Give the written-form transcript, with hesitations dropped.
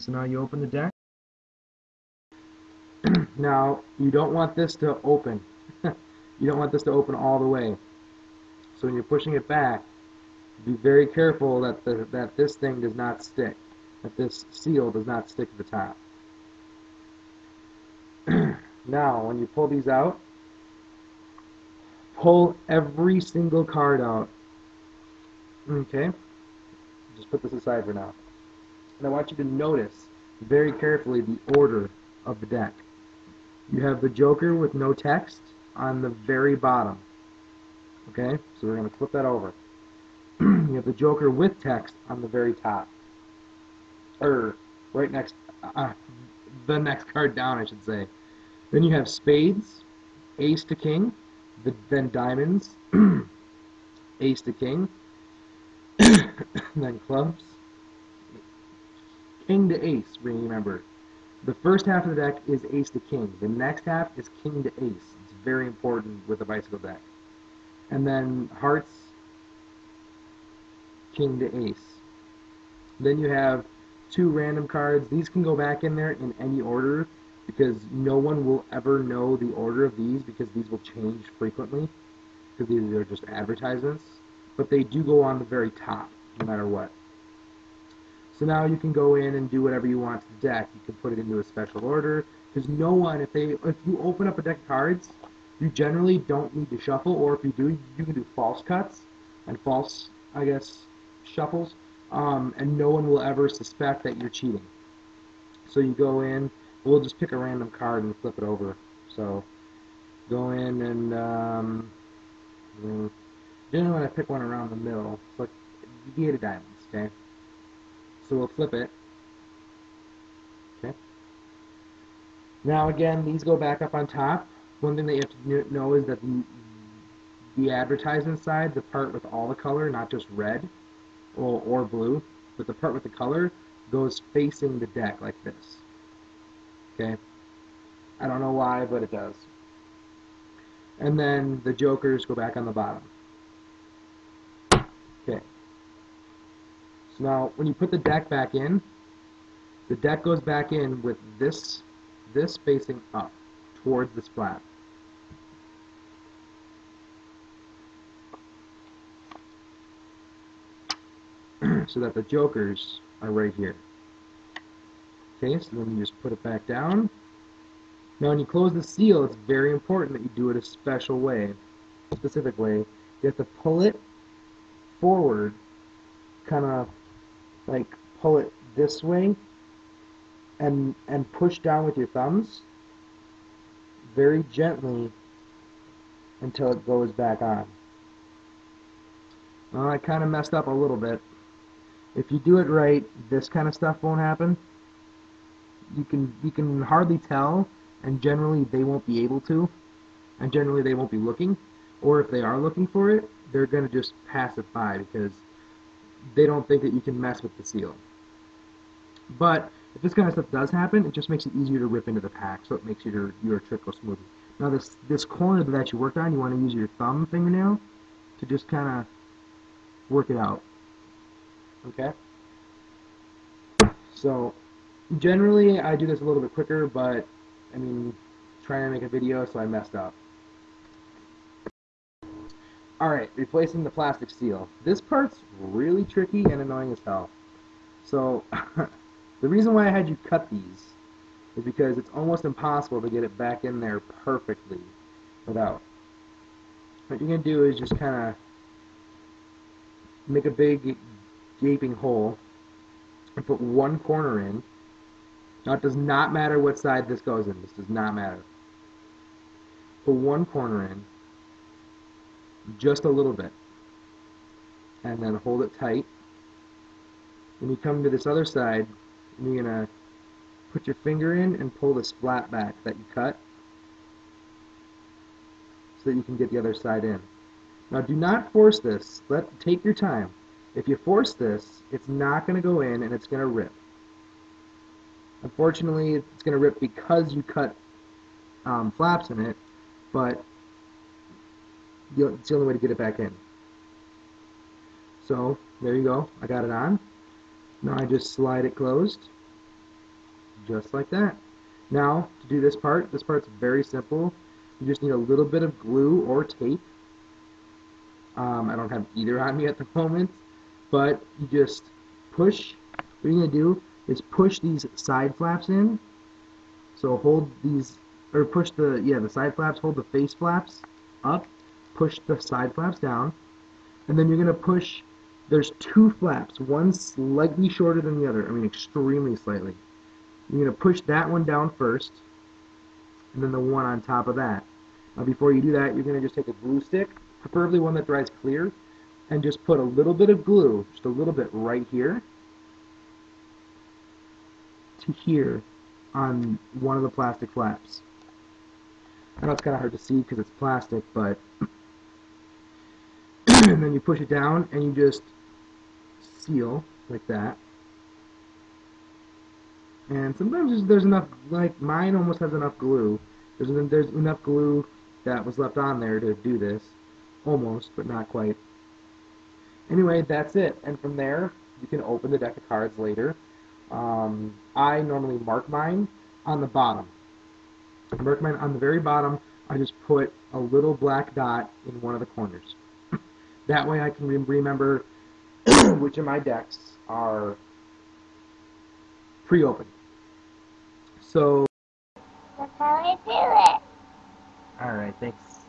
so now you open the deck. Now, you don't want this to open. You don't want this to open all the way. So when you're pushing it back, be very careful that this thing does not stick, that this seal does not stick to the top. Now, when you pull these out, pull every single card out. Okay? Just put this aside for now. And I want you to notice very carefully the order of the deck. You have the Joker with no text on the very bottom. Okay? So we're going to flip that over. You have the Joker with text on the very top. Or right next, the next card down, I should say. Then you have spades, ace to king, then diamonds, ace to king, then clubs, king to ace, remember. The first half of the deck is ace to king. The next half is king to ace. It's very important with a bicycle deck. And then hearts, king to ace. Then you have two random cards. These can go back in there in any order because no one will ever know the order of these because these will change frequently because these are just advertisements. But they do go on the very top no matter what. So now you can go in and do whatever you want to the deck. You can put it into a special order because no one, if you open up a deck of cards, you generally don't need to shuffle, or if you do, you can do false cuts and false, I guess, shuffles, and no one will ever suspect that you're cheating. So you go in, we'll just pick a random card and flip it over. So go in and generally when I pick one around the middle, it's like the 8 of diamonds, okay? So we'll flip it. Okay. Now again, these go back up on top. One thing that you have to know is that the advertisement side, the part with all the color, not just red or blue, but the part with the color goes facing the deck like this. Okay? I don't know why, but it does. And then the jokers go back on the bottom. Okay. So now, when you put the deck back in, the deck goes back in with this facing up towards this flap. So that the jokers are right here. Okay, so then you just put it back down. Now when you close the seal, it's very important that you do it a special way, a specific way. You have to pull it forward, kind of like pull it this way, and push down with your thumbs very gently until it goes back on. Well, I kind of messed up a little bit. If you do it right, this kind of stuff won't happen. You can hardly tell, and generally they won't be able to, and generally they won't be looking, or if they are looking for it, they're going to just pass it by because they don't think that you can mess with the seal. But if this kind of stuff does happen, it just makes it easier to rip into the pack, so it makes your trick go smoothly. Now this corner that you worked on, you want to use your thumb fingernail to just kind of work it out. Okay? So generally I do this a little bit quicker, but I mean, trying to make a video, so I messed up. Alright, replacing the plastic seal. This part's really tricky and annoying as hell. So the reason why I had you cut these is because it's almost impossible to get it back in there perfectly without. What you're going to do is just kind of make a big gaping hole and put one corner in. Now it does not matter what side this goes in. This does not matter. Put one corner in, just a little bit, and then hold it tight. When you come to this other side, you're going to put your finger in and pull the splat back that you cut so that you can get the other side in. Now do not force this. Take your time. If you force this, it's not going to go in and it's going to rip. Unfortunately, it's going to rip because you cut flaps in it, but it's the only way to get it back in. So, there you go. I got it on. Now I just slide it closed. just like that. Now, to do this part's very simple. You just need a little bit of glue or tape. I don't have either on me at the moment, but you just push. What you're going to do is push these side flaps in. So hold these, or push the side flaps, hold the face flaps up, push the side flaps down, and then you're going to push, there's two flaps, one slightly shorter than the other, I mean extremely slightly. You're going to push that one down first, and then the one on top of that. Now before you do that, you're going to just take a glue stick, preferably one that dries clear, and just put a little bit of glue, just a little bit right here to here on one of the plastic flaps. I know it's kind of hard to see because it's plastic, but and then you push it down and you just seal like that. And sometimes there's enough, like mine almost has enough glue. There's enough glue that was left on there to do this. Almost, but not quite. Anyway, that's it. And from there, you can open the deck of cards later. I normally mark mine on the bottom. I mark mine on the very bottom. I just put a little black dot in one of the corners. That way I can remember which of my decks are pre-opened. So, That's how I do it. alright, thanks.